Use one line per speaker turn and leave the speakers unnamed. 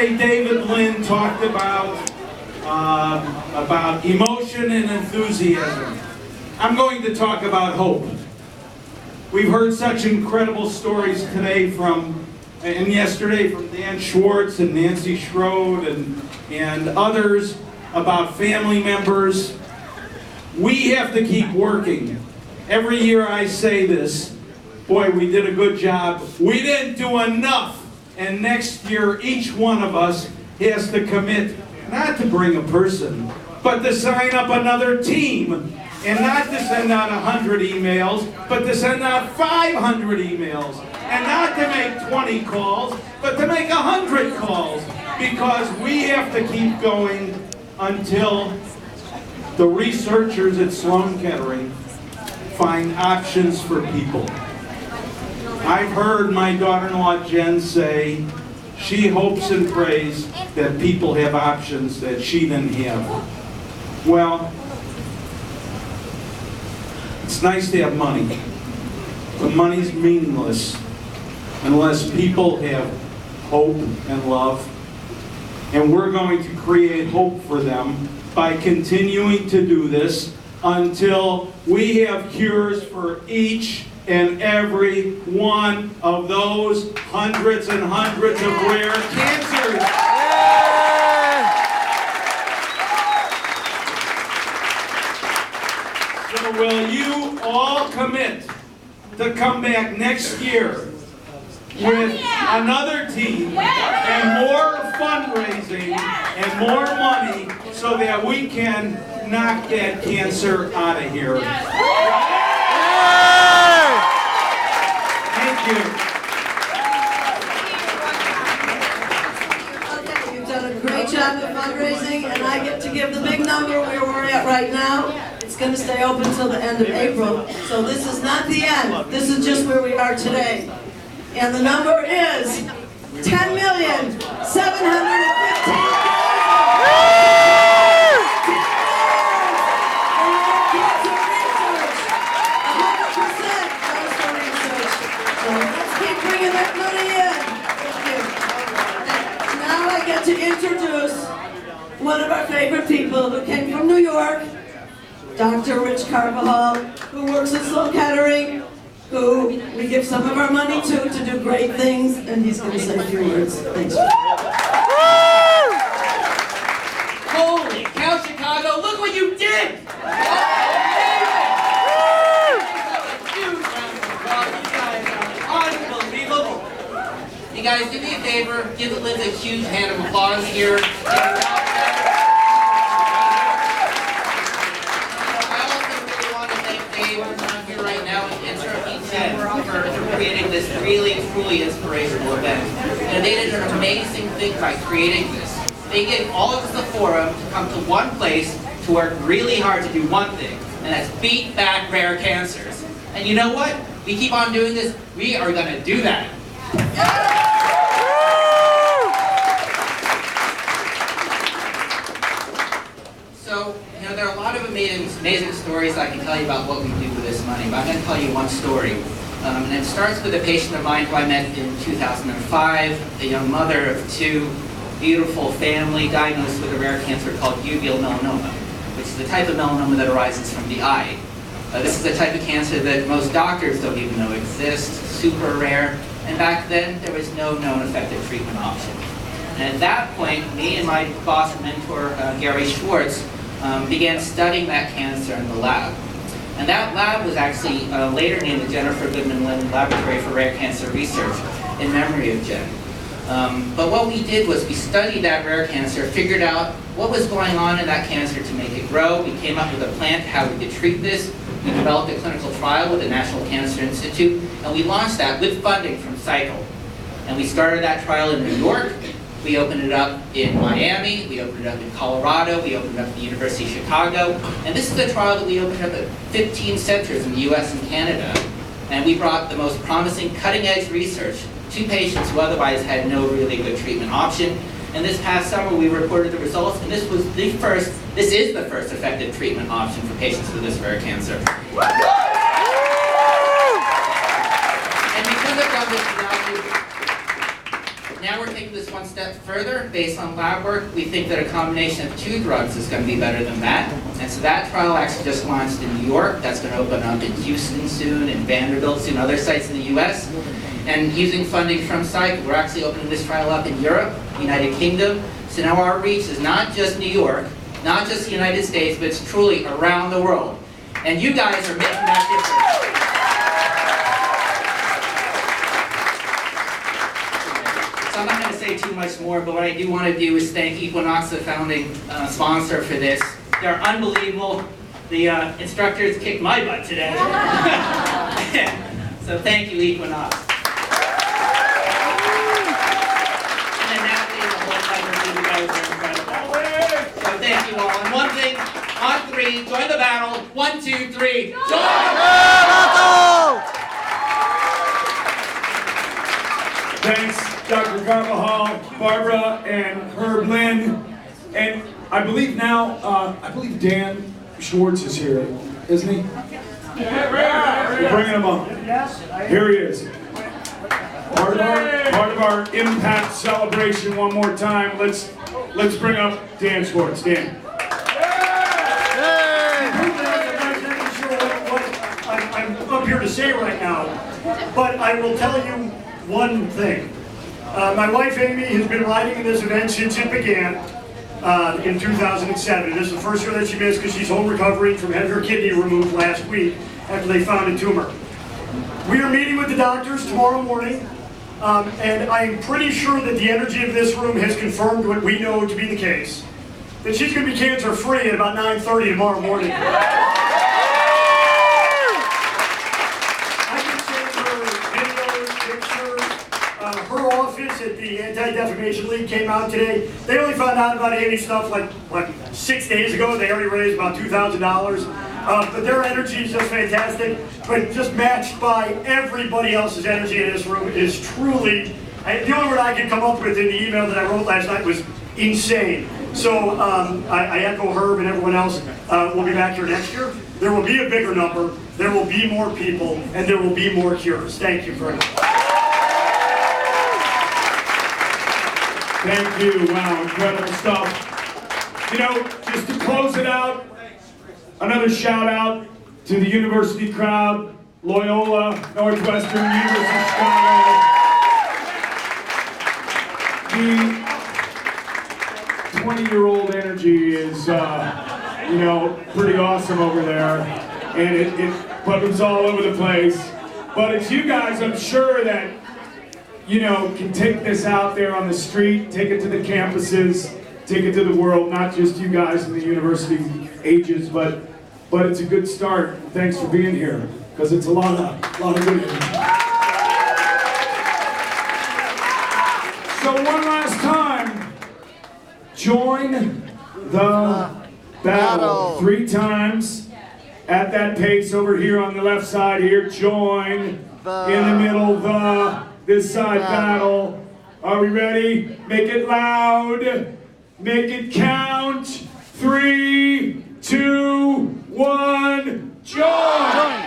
Yesterday, David Lynn talked about emotion and enthusiasm. I'm going to talk about hope. We've heard such incredible stories today and yesterday from Dan Schwartz and Nancy Schroed and others about family members. We have to keep working. Every year I say this, boy, we did a good job. We didn't do enough. And next year, each one of us has to commit not to bring a person, but to sign up another team. And not to send out 100 emails, but to send out 500 emails. And not to make 20 calls, but to make 100 calls. Because we have to keep going until the researchers at Sloan Kettering find options for people. I've heard my daughter-in-law Jen say she hopes and prays that people have options that she didn't have. Well, it's nice to have money, but money's meaningless unless people have hope and love. And we're going to create hope for them by continuing to do this until we have cures for each and every one of those hundreds and hundreds of rare cancers. So will you all commit to come back next year with another team and more fundraising and more money so that we can knock that cancer out of here? Thank you.
Okay, you've done a great job of fundraising, and I get to give the big number where we're at right now. It's going to stay open until the end of April. So this is not the end. This is just where we are today. And the number is $10,715,000. To introduce one of our favorite people who came from New York, Dr. Rich Carvajal, who works at Sloan Kettering, who we give some of our money to do great things, and he's going to say a few words. Thanks.
Holy cow, Chicago, look what you did! Unbelievable! You guys, do me a favor, give Liz a huge hand of applause here. I also really want to thank Dave, who's on here right now, and SRP for creating this really, truly inspirational event. And they did an amazing thing by creating this. They gave all of us a forum to come to one place to work really hard to do one thing, and that's beat back rare cancers. And you know what? We keep on doing this, we are going to do that. So, you know, there are a lot of amazing stories I can tell you about what we do with this money, but I'm going to tell you one story. And it starts with a patient of mine who I met in 2005, a young mother of two, beautiful family, diagnosed with a rare cancer called uveal melanoma, which is the type of melanoma that arises from the eye. This is the type of cancer that most doctors don't even know exists, super rare, and back then there was no known effective treatment option. And at that point, me and my boss and mentor, Gary Schwartz, began studying that cancer in the lab. And that lab was actually later named the Jennifer Goodman Lynn Laboratory for Rare Cancer Research in memory of Jen. But what we did was we studied that rare cancer, figured out what was going on in that cancer to make it grow. We came up with a plan how we could treat this. We developed a clinical trial with the National Cancer Institute, and we launched that with funding from Cycle. And we started that trial in New York. We opened it up in Miami, we opened it up in Colorado, we opened it up at the University of Chicago. And this is a trial that we opened up at 15 centers in the US and Canada. And we brought the most promising cutting-edge research to patients who otherwise had no really good treatment option. And this past summer we reported the results, and this is the first effective treatment option for patients with this rare cancer. And because I've done this now, now we're taking this one step further. Based on lab work, we think that a combination of 2 drugs is going to be better than that. And so that trial actually just launched in New York. That's going to open up in Houston soon, and Vanderbilt soon, other sites in the US. And using funding from Psych, we're actually opening this trial up in Europe, United Kingdom. So now our reach is not just New York, not just the United States, but it's truly around the world. And you guys are making that difference. So I'm not going to say too much more, but what I do want to do is thank Equinox, the founding sponsor for this. They're unbelievable. The instructors kicked my butt today. So thank you, Equinox. And then Natalie and the whole time, you guys are incredible. So thank you all. And one thing, on 3, join the battle. 1, 2, 3, join the battle!
Thanks, Dr. Carvajal, Barbara, and Herb Lynn. And I believe now, Dan Schwartz is here, isn't he? We're bringing him up. Here he is. Part of our impact celebration one more time. Let's bring up Dan Schwartz. Dan.
I'm up here to say right now, but I will tell you one thing. My wife Amy has been riding in this event since it began in 2007. This is the first year that she missed because she's home recovering from having her kidney removed last week after they found a tumor. We are meeting with the doctors tomorrow morning, and I'm pretty sure that the energy of this room has confirmed what we know to be the case, that she's going to be cancer-free at about 9:30 tomorrow morning. Her office at the Anti-Defamation League came out today. They only found out about Amy stuff like 6 days ago. They already raised about $2,000. But their energy is just fantastic. But just matched by everybody else's energy in this room is truly, the only word I could come up with in the email that I wrote last night was insane. So I echo Herb and everyone else. We'll be back here next year. There will be a bigger number. There will be more people. And there will be more cures. Thank you very much.
Thank you. Wow, incredible stuff. You know, just to close it out, another shout out to the university crowd, Loyola, Northwestern, University of Chicago. The 20-year-old energy is, you know, pretty awesome over there. And it was all over the place. But it's you guys, I'm sure, that you know, can take this out there on the street, take it to the campuses, take it to the world, not just you guys in the university ages, but it's a good start. Thanks for being here, because it's a lot of good energy. So one last time, join the battle 3 times at that pace over here on the left side here. Join in the middle, this side battle. Are we ready? Make it loud. Make it count. 3, 2, 1, join!